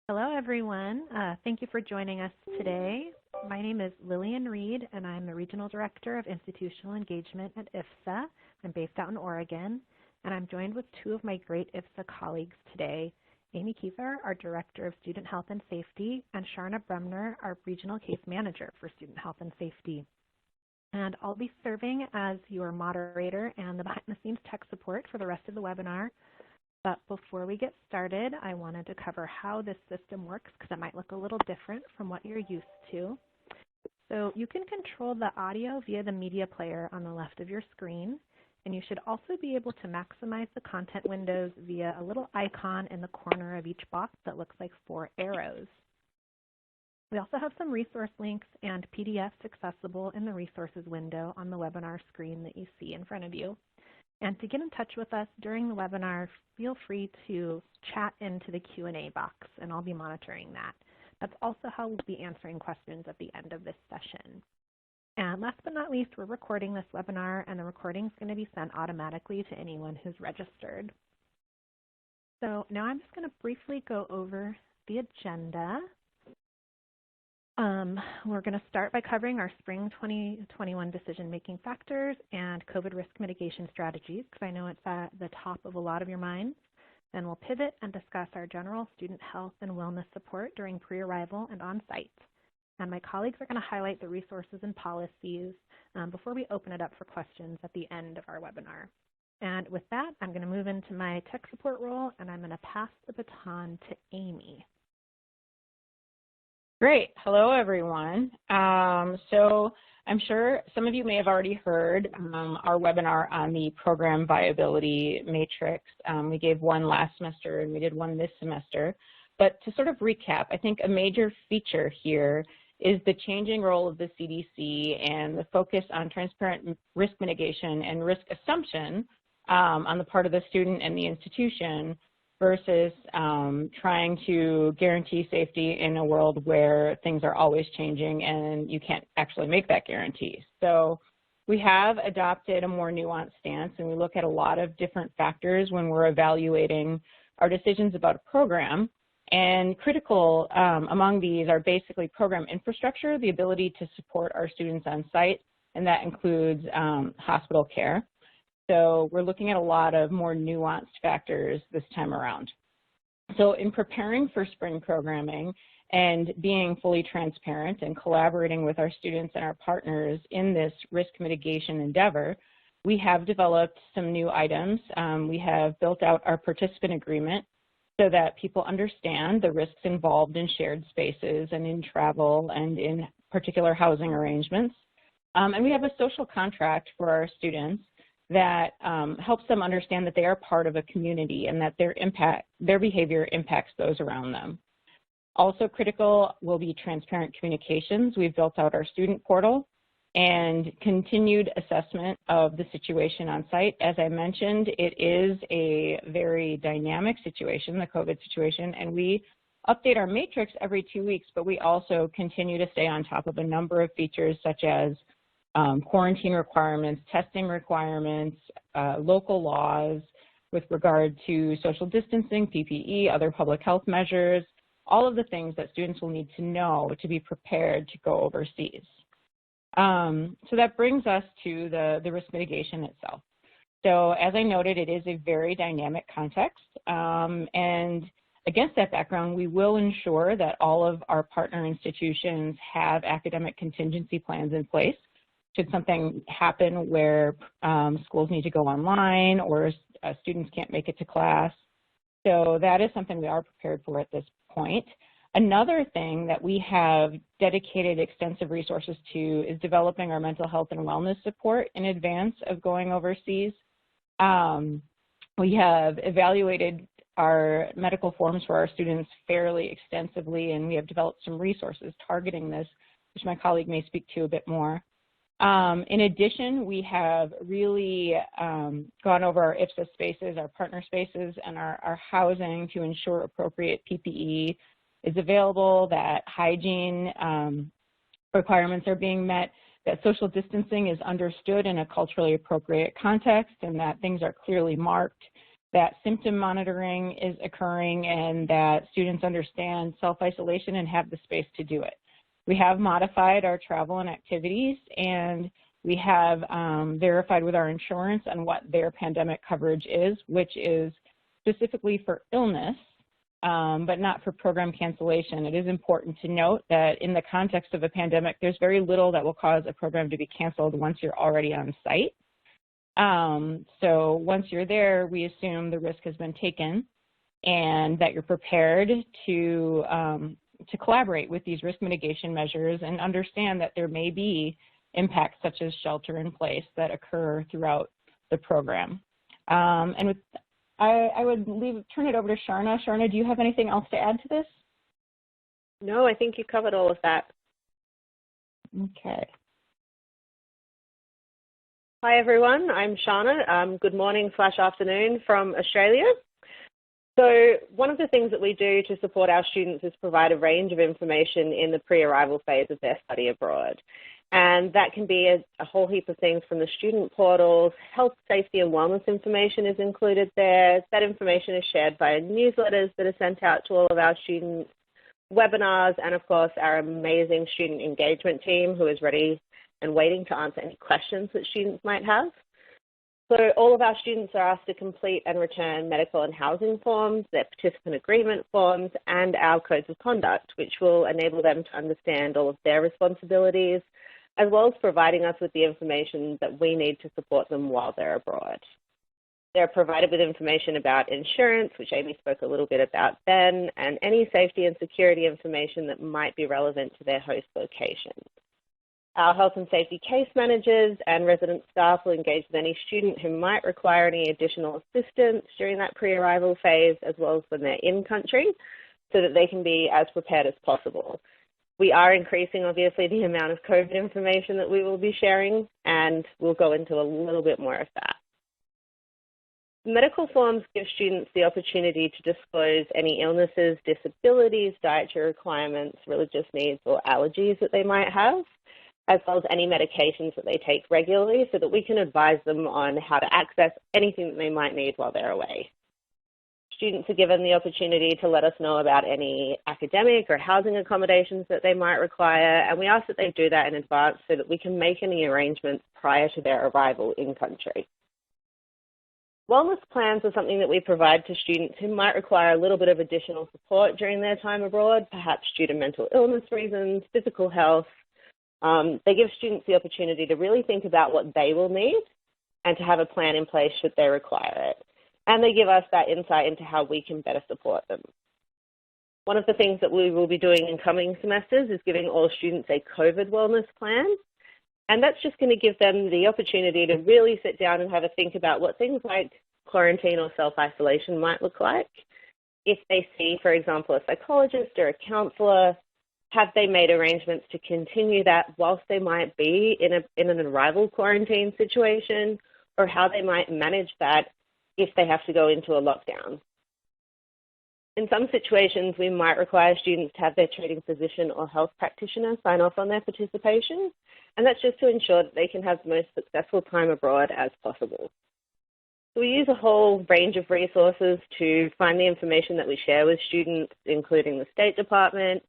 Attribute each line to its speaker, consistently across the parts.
Speaker 1: Hello, everyone. Thank you for joining us today. My name is Lillian Reed, and I'm the Regional Director of Institutional Engagement at IFSA. I'm based out in Oregon, and I'm joined with two of my great IFSA colleagues today, Amy Kiefer, our Director of Student Health and Safety, and Sharna Bremner, our Regional Case Manager for Student Health and Safety. And I'll be serving as your moderator and the behind-the-scenes tech support for the rest of the webinar. But before we get started, I wanted to cover how this system works because it might look a little different from what you're used to. So you can control the audio via the media player on the left of your screen, and you should also be able to maximize the content windows via a little icon in the corner of each box that looks like 4 arrows. We also have some resource links and PDFs accessible in the resources window on the webinar screen that you see in front of you. And to get in touch with us during the webinar, feel free to chat into the Q&A box, and I'll be monitoring that. That's also how we'll be answering questions at the end of this session. And last but not least, we're recording this webinar, and the recording is going to be sent automatically to anyone who's registered. So now I'm just going to briefly go over the agenda. We're going to start by covering our spring 2021 decision-making factors and COVID risk mitigation strategies, because I know it's at the top of a lot of your minds. Then we'll pivot and discuss our general student health and wellness support during pre-arrival and on-site. And my colleagues are going to highlight the resources and policies before we open it up for questions at the end of our webinar. And with that, I'm going to move into my tech support role, and I'm going to pass the baton to Amy.
Speaker 2: Great. Hello, everyone. So I'm sure some of you may have already heard our webinar on the program viability matrix. We gave one last semester and we did one this semester. But to sort of recap, I think a major feature here is the changing role of the CDC and the focus on transparent risk mitigation and risk assumption on the part of the student and the institution versus trying to guarantee safety in a world where things are always changing and you can't actually make that guarantee. So we have adopted a more nuanced stance, and we look at a lot of different factors when we're evaluating our decisions about a program. And critical among these are basically program infrastructure, the ability to support our students on site, and that includes hospital care. So we're looking at a lot of more nuanced factors this time around. So in preparing for spring programming and being fully transparent and collaborating with our students and our partners in this risk mitigation endeavor, we have developed some new items. We have built out our participant agreement so that people understand the risks involved in shared spaces and in travel and in particular housing arrangements. And we have a social contract for our students that helps them understand that they are part of a community and that their behavior impacts those around them. Also critical will be transparent communications. We've built out our student portal and continued assessment of the situation on site. As I mentioned, it is a very dynamic situation, the COVID situation, and we update our matrix every 2 weeks, but we also continue to stay on top of a number of features such as quarantine requirements, testing requirements, local laws with regard to social distancing, PPE, other public health measures, all of the things that students will need to know to be prepared to go overseas. So that brings us to the risk mitigation itself. So as I noted, it is a very dynamic context, and against that background, we will ensure that all of our partner institutions have academic contingency plans in place should something happen where schools need to go online or students can't make it to class. So that is something we are prepared for at this point. Another thing that we have dedicated extensive resources to is developing our mental health and wellness support in advance of going overseas. We have evaluated our medical forms for our students fairly extensively, and we have developed some resources targeting this, which my colleague may speak to a bit more. In addition, we have really gone over our IFSA spaces, our partner spaces, and our housing to ensure appropriate PPE is available, that hygiene requirements are being met, that social distancing is understood in a culturally appropriate context, and that things are clearly marked, that symptom monitoring is occurring and that students understand self-isolation and have the space to do it. We have modified our travel and activities, and we have verified with our insurance on what their pandemic coverage is, which is specifically for illness, but not for program cancellation. It is important to note that in the context of a pandemic, there's very little that will cause a program to be canceled once you're already on site. So once you're there, we assume the risk has been taken and that you're prepared to collaborate with these risk mitigation measures and understand that there may be impacts such as shelter in place that occur throughout the program. And with, I would turn it over to Sharna. Sharna, do you have anything else to add to this?
Speaker 3: No, I think you covered all of that.
Speaker 2: Okay.
Speaker 3: Hi everyone, I'm Sharna. Good morning / afternoon from Australia. So one of the things that we do to support our students is provide a range of information in the pre-arrival phase of their study abroad. And that can be a whole heap of things from the student portals. Health, safety and wellness information is included there. That information is shared via newsletters that are sent out to all of our students, webinars, and of course our amazing student engagement team who is ready and waiting to answer any questions that students might have. So all of our students are asked to complete and return medical and housing forms, their participant agreement forms, and our codes of conduct, which will enable them to understand all of their responsibilities, as well as providing us with the information that we need to support them while they're abroad. They're provided with information about insurance, which Amy spoke a little bit about then, and any safety and security information that might be relevant to their host location. Our health and safety case managers and resident staff will engage with any student who might require any additional assistance during that pre-arrival phase, as well as when they're in country, so that they can be as prepared as possible. We are increasing, obviously, the amount of COVID information that we will be sharing, and we'll go into a little bit more of that. Medical forms give students the opportunity to disclose any illnesses, disabilities, dietary requirements, religious needs, or allergies that they might have, as well as any medications that they take regularly, so that we can advise them on how to access anything that they might need while they're away. Students are given the opportunity to let us know about any academic or housing accommodations that they might require, and we ask that they do that in advance so that we can make any arrangements prior to their arrival in country. Wellness plans are something that we provide to students who might require a little bit of additional support during their time abroad, perhaps due to mental illness reasons, physical health. They give students the opportunity to really think about what they will need and to have a plan in place should they require it. And they give us that insight into how we can better support them. One of the things that we will be doing in coming semesters is giving all students a COVID wellness plan. And that's just going to give them the opportunity to really sit down and have a think about what things like quarantine or self-isolation might look like. If they see, for example, a psychologist or a counselor, have they made arrangements to continue that whilst they might be in an arrival quarantine situation, or how they might manage that if they have to go into a lockdown. In some situations, we might require students to have their treating physician or health practitioner sign off on their participation, and that's just to ensure that they can have the most successful time abroad as possible. So we use a whole range of resources to find the information that we share with students, including the State Department,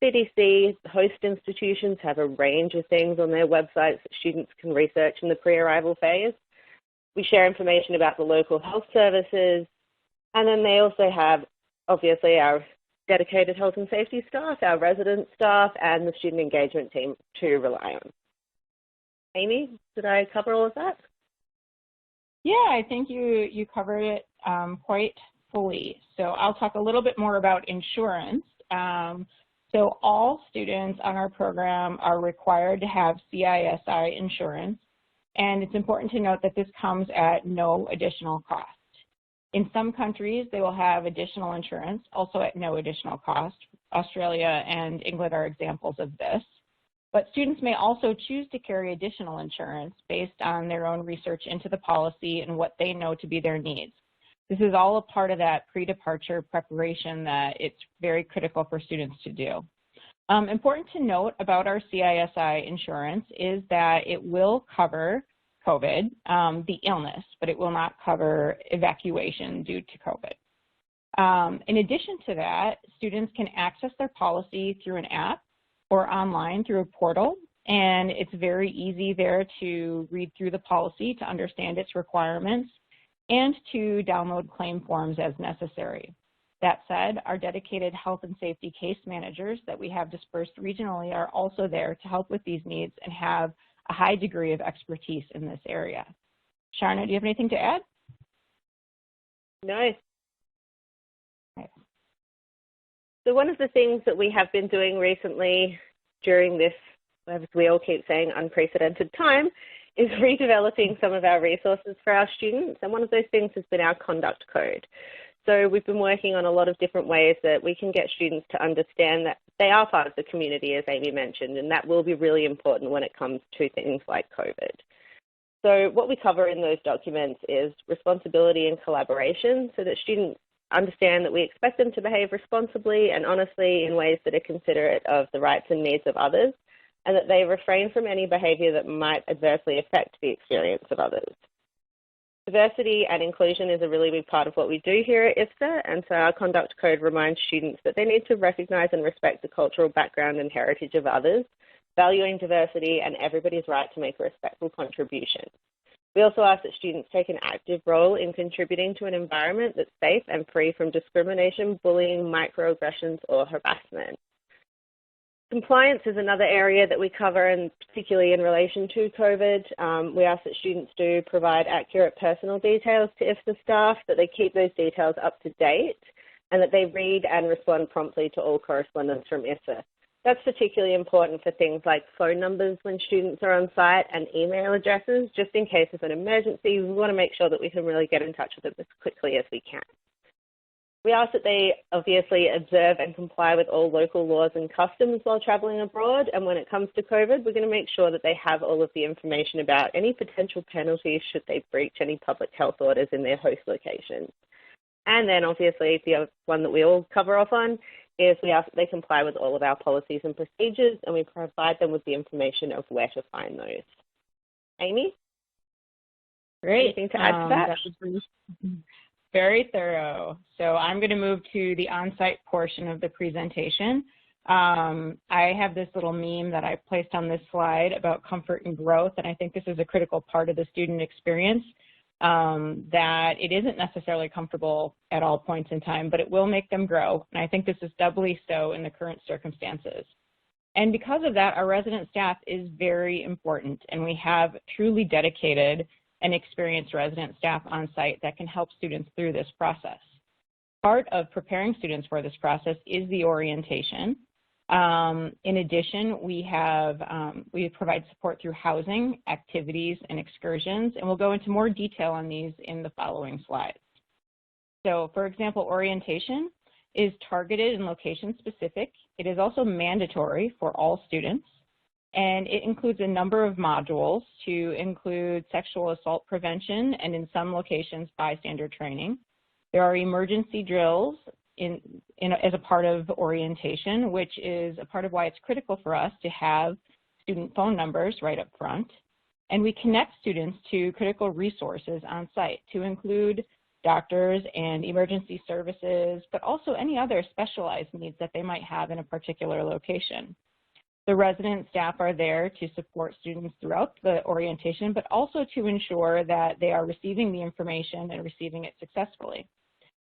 Speaker 3: CDC, host institutions have a range of things on their websites that students can research in the pre-arrival phase. We share information about the local health services, and then they also have, obviously, our dedicated health and safety staff, our resident staff, and the student engagement team to rely on. Amy, did I cover all of that?
Speaker 2: Yeah, I think you covered it quite fully. So I'll talk a little bit more about insurance. So all students on our program are required to have CISI insurance, and it's important to note that this comes at no additional cost. In some countries, they will have additional insurance, also at no additional cost. Australia and England are examples of this. But students may also choose to carry additional insurance based on their own research into the policy and what they know to be their needs. This is all a part of that pre-departure preparation that it's very critical for students to do. Important to note about our CISI insurance is that it will cover COVID, the illness, but it will not cover evacuation due to COVID. In addition to that, students can access their policy through an app or online through a portal, and it's very easy there to read through the policy to understand its requirements and to download claim forms as necessary. That said, our dedicated health and safety case managers that we have dispersed regionally are also there to help with these needs and have a high degree of expertise in this area. Sharna, do you have anything to add?
Speaker 3: No.
Speaker 2: Okay.
Speaker 3: So one of the things that we have been doing recently during this, as we all keep saying, unprecedented time, is redeveloping some of our resources for our students. And one of those things has been our conduct code. So we've been working on a lot of different ways that we can get students to understand that they are part of the community, as Amy mentioned, and that will be really important when it comes to things like COVID. So what we cover in those documents is responsibility and collaboration, so that students understand that we expect them to behave responsibly and honestly in ways that are considerate of the rights and needs of others, and that they refrain from any behavior that might adversely affect the experience of others. Diversity and inclusion is a really big part of what we do here at IFSA, and so our conduct code reminds students that they need to recognise and respect the cultural background and heritage of others, valuing diversity and everybody's right to make a respectful contribution. We also ask that students take an active role in contributing to an environment that's safe and free from discrimination, bullying, microaggressions, or harassment. Compliance is another area that we cover, and particularly in relation to COVID. We ask that students do provide accurate personal details to IFSA staff, that they keep those details up to date, and that they read and respond promptly to all correspondence from IFSA. That's particularly important for things like phone numbers when students are on site and email addresses, just in case of an emergency. We want to make sure that we can really get in touch with them as quickly as we can. We ask that they obviously observe and comply with all local laws and customs while traveling abroad. And when it comes to COVID, we're going to make sure that they have all of the information about any potential penalties should they breach any public health orders in their host location. And then obviously the other one that we all cover off on is we ask that they comply with all of our policies and procedures, and we provide them with the information of where to find those. Amy?
Speaker 2: Great.
Speaker 3: Anything to add to that?
Speaker 2: That was very thorough. So I'm going to move to the on-site portion of the presentation. I have this little meme that I placed on this slide about comfort and growth, and I think this is a critical part of the student experience, that it isn't necessarily comfortable at all points in time, but it will make them grow, and I think this is doubly so in the current circumstances. And because of that, our resident staff is very important, and we have truly dedicated and experienced resident staff on site that can help students through this process. Part of preparing students for this process is the orientation. In addition, we provide support through housing, activities, and excursions, and we'll go into more detail on these in the following slides. So, for example, orientation is targeted and location specific. It is also mandatory for all students, and it includes a number of modules to include sexual assault prevention and, in some locations, bystander training. There are emergency drills as a part of orientation, which is a part of why it's critical for us to have student phone numbers right up front. And we connect students to critical resources on site to include doctors and emergency services, but also any other specialized needs that they might have in a particular location. The resident staff are there to support students throughout the orientation, but also to ensure that they are receiving the information and receiving it successfully.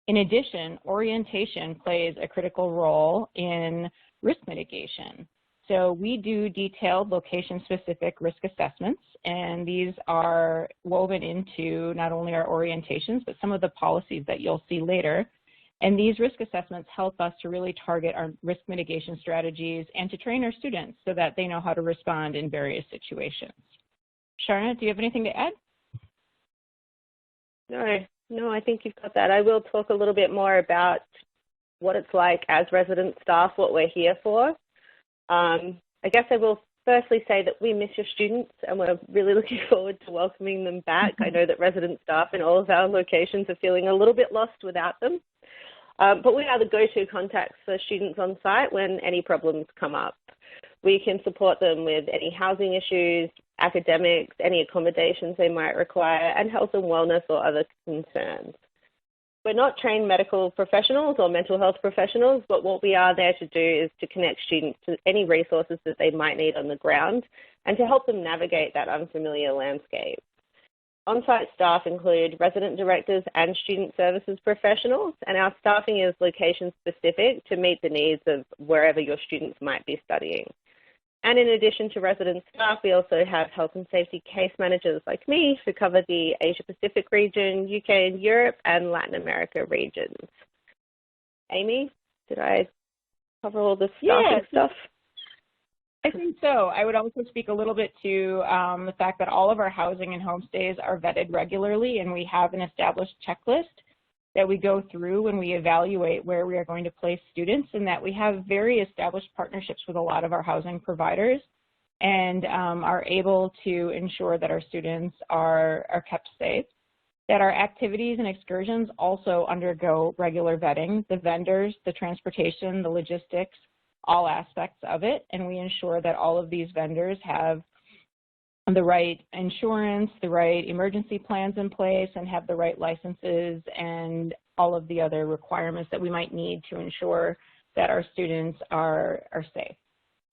Speaker 2: In addition, orientation plays a critical role in risk mitigation. So we do detailed location-specific risk assessments, and these are woven into not only our orientations, but some of the policies that you'll see later. And these risk assessments help us to really target our risk mitigation strategies and to train our students so that they know how to respond in various situations. Sharna, do you have anything to add?
Speaker 3: No, I think you've got that. I will talk a little bit more about what it's like as resident staff, what we're here for. I guess I will firstly say that we miss your students and we're really looking forward to welcoming them back. I know that resident staff in all of our locations are feeling a little bit lost without them. But we are the go-to contacts for students on site when any problems come up. We can support them with any housing issues, academics, any accommodations they might require, and health and wellness or other concerns. We're not trained medical professionals or mental health professionals, but what we are there to do is to connect students to any resources that they might need on the ground and to help them navigate that unfamiliar landscape. On-site staff include resident directors and student services professionals, and our staffing is location specific to meet the needs of wherever your students might be studying. And in addition to resident staff, we also have health and safety case managers like me who cover the Asia Pacific region, UK and Europe, and Latin America regions. Amy, did I cover all the staffing stuff?
Speaker 2: I think so. I would also speak a little bit to the fact that all of our housing and homestays are vetted regularly, and we have an established checklist that we go through when we evaluate where we are going to place students, and that we have very established partnerships with a lot of our housing providers and are able to ensure that our students are kept safe. That our activities and excursions also undergo regular vetting, the vendors, the transportation, the logistics, all aspects of it, and we ensure that all of these vendors have the right insurance, the right emergency plans in place, and have the right licenses and all of the other requirements that we might need to ensure that our students are safe.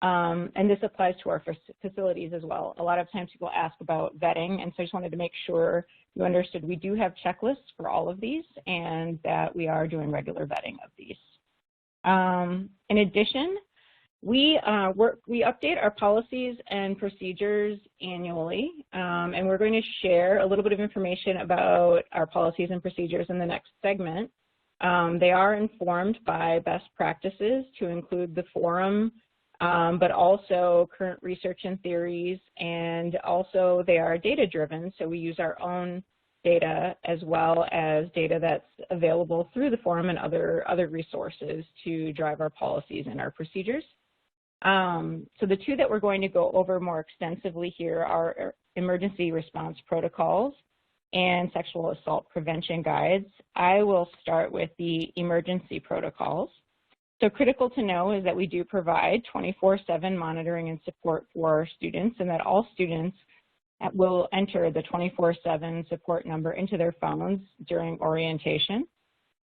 Speaker 2: And this applies to our facilities as well. A lot of times people ask about vetting, and so I just wanted to make sure you understood we do have checklists for all of these and that we are doing regular vetting of these. In addition, we update our policies and procedures annually, and we're going to share a little bit of information about our policies and procedures in the next segment. They are informed by best practices to include the forum, but also current research and theories, and also they are data-driven, so we use our own data as well as data that's available through the forum and other resources to drive our policies and our procedures. So the two that we're going to go over more extensively here are emergency response protocols and sexual assault prevention guides. I will start with the emergency protocols. So critical to know is that we do provide 24/7 monitoring and support for our students, and that all students will enter the 24/7 support number into their phones during orientation.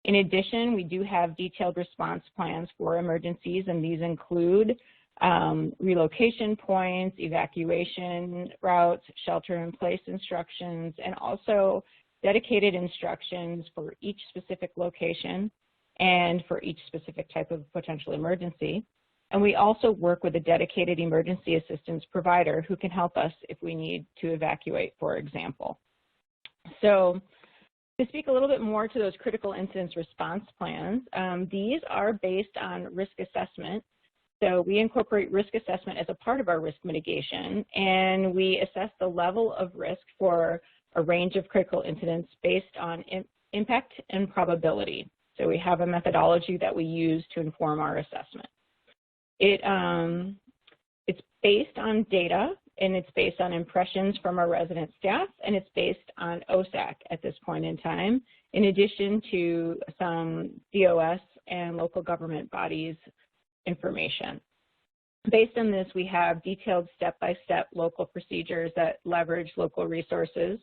Speaker 2: In addition, we do have detailed response plans for emergencies, and these include relocation points, evacuation routes, shelter-in-place instructions, and also dedicated instructions for each specific location and for each specific type of potential emergency. And we also work with a dedicated emergency assistance provider who can help us if we need to evacuate, for example. So to speak a little bit more to those critical incidents response plans, these are based on risk assessment. So we incorporate risk assessment as a part of our risk mitigation, and we assess the level of risk for a range of critical incidents based on impact and probability. So we have a methodology that we use to inform our assessment. It's based on data, and it's based on impressions from our resident staff, and it's based on OSAC at this point in time, in addition to some DOS and local government bodies information. Based on this, we have detailed step-by-step local procedures that leverage local resources,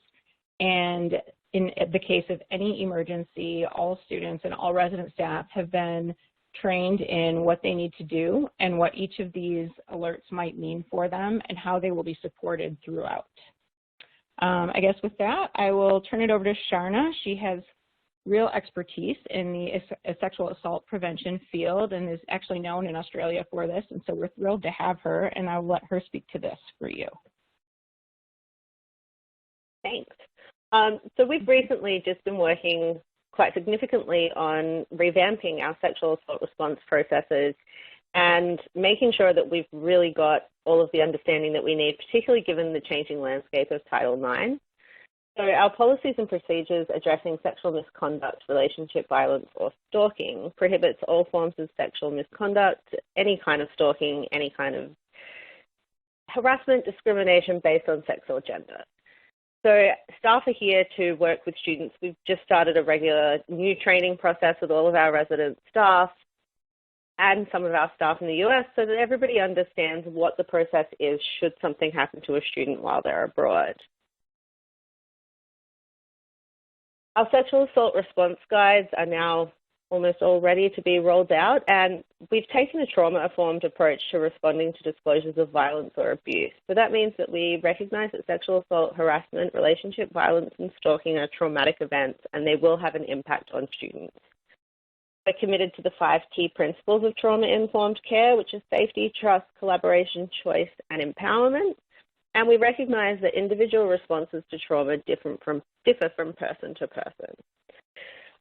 Speaker 2: and in the case of any emergency, all students and all resident staff have been trained in what they need to do and what each of these alerts might mean for them and how they will be supported throughout. I guess with that, I will turn it over to Sharna. She has real expertise in the sexual assault prevention field and is actually known in Australia for this, and so we're thrilled to have her, and I'll let her speak to this for you.
Speaker 3: Thanks. So we've recently just been working quite significantly on revamping our sexual assault response processes and making sure that we've really got all of the understanding that we need, particularly given the changing landscape of Title IX. So our policies and procedures addressing sexual misconduct, relationship violence, or stalking prohibits all forms of sexual misconduct, any kind of stalking, any kind of harassment, discrimination based on sex or gender. So staff are here to work with students. We've just started a regular new training process with all of our resident staff. and some of our staff in the US so that everybody understands what the process is should something happen to a student while they're abroad. Our sexual assault response guides are now almost all ready to be rolled out, and we've taken a trauma-informed approach to responding to disclosures of violence or abuse. So that means that we recognize that sexual assault, harassment, relationship violence, and stalking are traumatic events, and they will have an impact on students. We're committed to the 5 key principles of trauma-informed care, which are safety, trust, collaboration, choice, and empowerment. And we recognize that individual responses to trauma differ from person to person.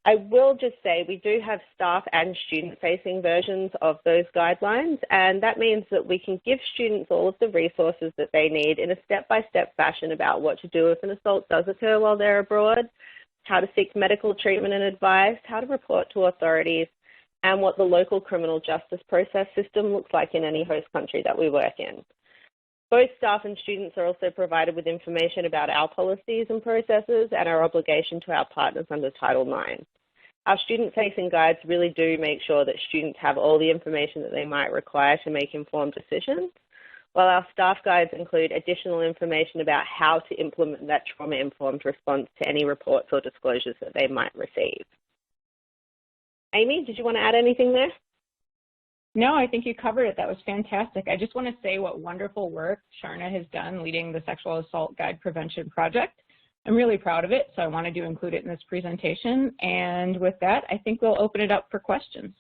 Speaker 3: I will just say we do have staff and student-facing versions of those guidelines, and that means that we can give students all of the resources that they need in a step-by-step fashion about what to do if an assault does occur while they're abroad, how to seek medical treatment and advice, how to report to authorities, and what the local criminal justice process system looks like in any host country that we work in. Both staff and students are also provided with information about our policies and processes and our obligation to our partners under Title IX. Our student-facing guides really do make sure that students have all the information that they might require to make informed decisions, while our staff guides include additional information about how to implement that trauma-informed response to any reports or disclosures that they might receive. Amy, did you want to add anything there?
Speaker 2: No, I think you covered it. That was fantastic. I just want to say what wonderful work Sharna has done leading the Sexual Assault Guide Prevention Project. I'm really proud of it, so I wanted to include it in this presentation. And with that, I think we'll open it up for questions.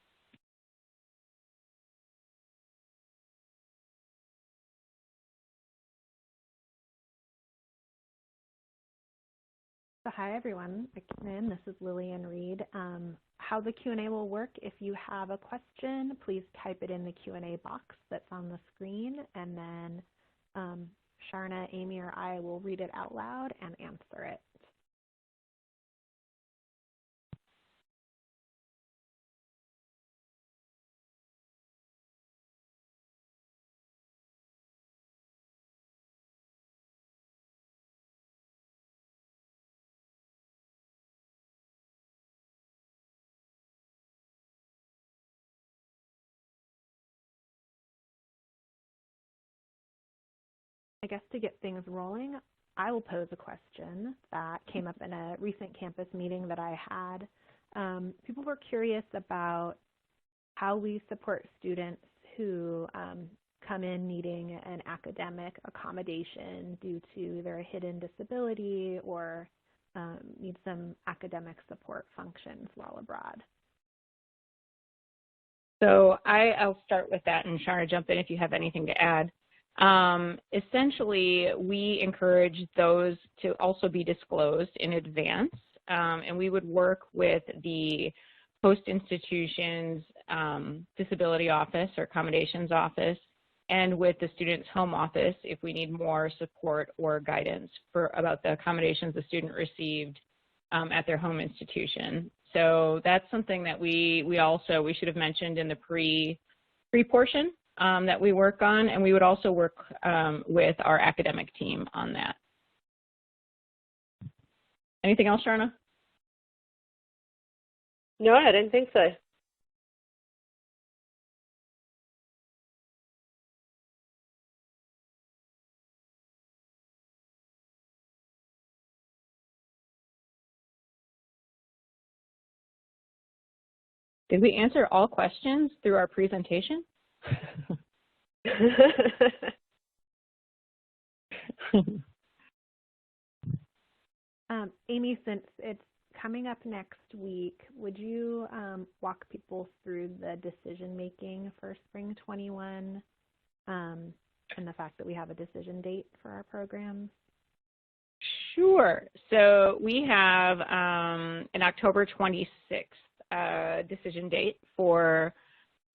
Speaker 1: So hi everyone, again, this is Lillian Reed. How the Q&A will work, if you have a question, please type it in the Q&A box that's on the screen, and then Sharna, Amy, or I will read it out loud and answer it. I guess to get things rolling, I will pose a question that came up in a recent campus meeting that I had. People were curious about how we support students who come in needing an academic accommodation due to either a hidden disability or need some academic support functions while abroad.
Speaker 2: So I'll start with that, and Sharna, jump in if you have anything to add. Essentially, we encourage those to also be disclosed in advance, and we would work with the host institution's disability office or accommodations office and with the student's home office if we need more support or guidance about the accommodations the student received at their home institution. So that's something that we should have mentioned in the pre-portion. That we work on, and we would also work with our academic team on that. Anything else, Sharna?
Speaker 3: No, I don't think so.
Speaker 2: Did we answer all questions through our presentation?
Speaker 1: Amy, since it's coming up next week, would you walk people through the decision making for Spring 21 and the fact that we have a decision date for our programs?
Speaker 2: Sure. So we have an October 26th decision date for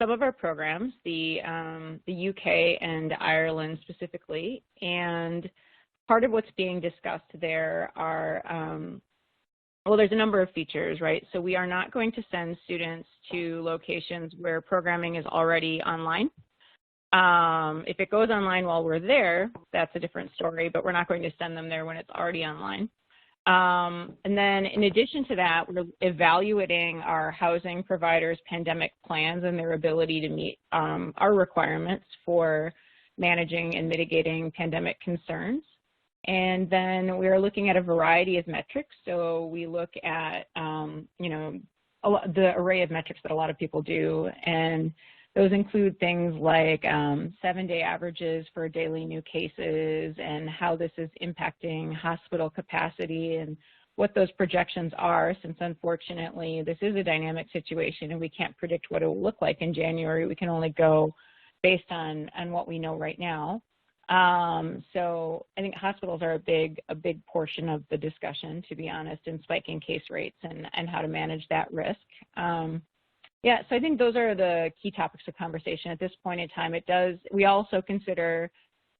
Speaker 2: some of our programs, the UK and Ireland specifically, and part of what's being discussed there are, well, there's a number of features, right? So we are not going to send students to locations where programming is already online. If it goes online while we're there, that's a different story, but we're not going to send them there when it's already online. And then in addition to that, we're evaluating our housing providers' pandemic plans and their ability to meet our requirements for managing and mitigating pandemic concerns. And then we're looking at a variety of metrics. So we look at, the array of metrics that a lot of people do, and those include things like 7-day averages for daily new cases and how this is impacting hospital capacity and what those projections are, since unfortunately this is a dynamic situation and we can't predict what it will look like in January. We can only go based on what we know right now. So I think hospitals are a big portion of the discussion, to be honest, in spiking case rates and how to manage that risk. Yeah, so I think those are the key topics of conversation at this point in time. We also consider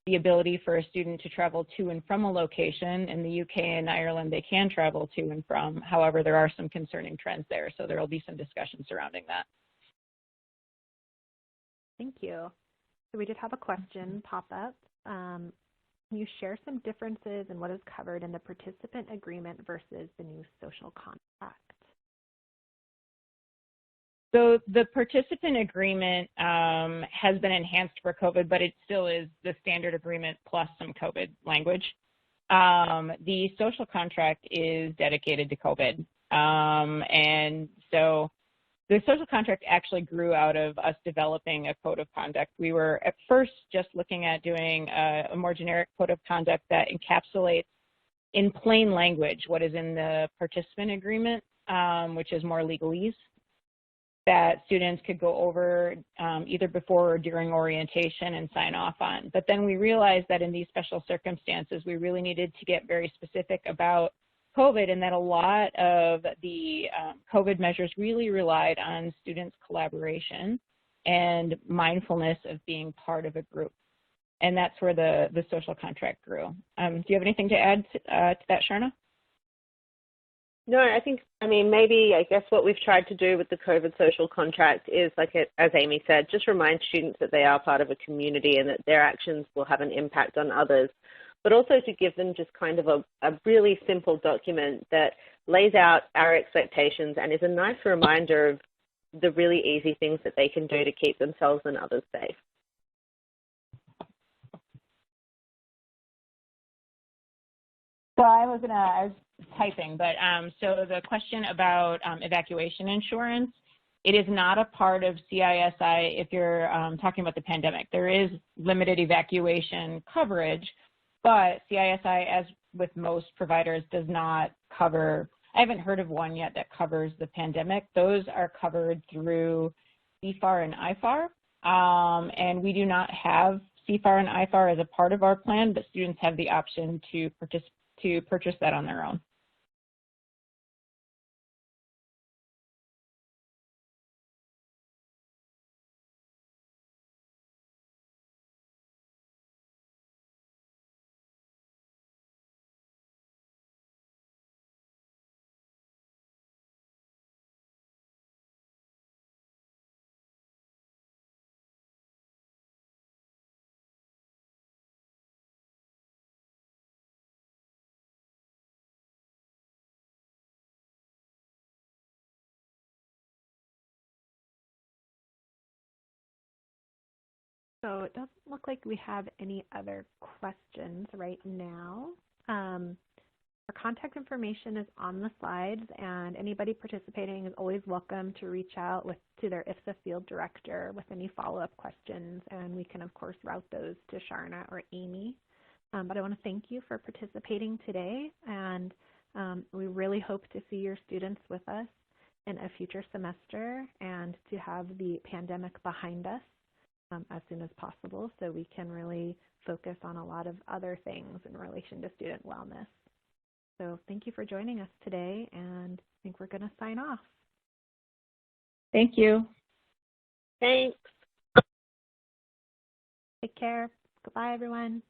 Speaker 2: the ability for a student to travel to and from a location. In the UK and Ireland, they can travel to and from. However, there are some concerning trends there, so there will be some discussion surrounding that.
Speaker 1: Thank you. So we did have a question pop up. Can you share some differences in what is covered in the participant agreement versus the new social contract?
Speaker 2: So the participant agreement has been enhanced for COVID, but it still is the standard agreement plus some COVID language. The social contract is dedicated to COVID. And so the social contract actually grew out of us developing a code of conduct. We were at first just looking at doing a more generic code of conduct that encapsulates in plain language what is in the participant agreement, which is more legalese, that students could go over either before or during orientation and sign off on. But then we realized that in these special circumstances, we really needed to get very specific about COVID, and that a lot of the COVID measures really relied on students' collaboration and mindfulness of being part of a group. And that's where the social contract grew. Do you have anything to add to that, Sharna?
Speaker 3: No, I guess what we've tried to do with the COVID social contract is, as Amy said, just remind students that they are part of a community and that their actions will have an impact on others, but also to give them just kind of a really simple document that lays out our expectations and is a nice reminder of the really easy things that they can do to keep themselves and others safe.
Speaker 2: So I was typing, but so the question about evacuation insurance, it is not a part of CISI if you're talking about the pandemic. There is limited evacuation coverage, but CISI, as with most providers, does not cover, I haven't heard of one yet that covers the pandemic. Those are covered through CFAR and IFAR, and we do not have CFAR and IFAR as a part of our plan, but students have the option to purchase that on their own.
Speaker 1: So it doesn't look like we have any other questions right now. Our contact information is on the slides, and anybody participating is always welcome to reach out to their IFSA field director with any follow-up questions, and we can, of course, route those to Sharna or Amy. But I want to thank you for participating today, and we really hope to see your students with us in a future semester and to have the pandemic behind us as soon as possible, so we can really focus on a lot of other things in relation to student wellness. So thank you for joining us today, and I think we're going to sign off.
Speaker 2: Thank you.
Speaker 3: Thanks.
Speaker 1: Take care. Goodbye, everyone.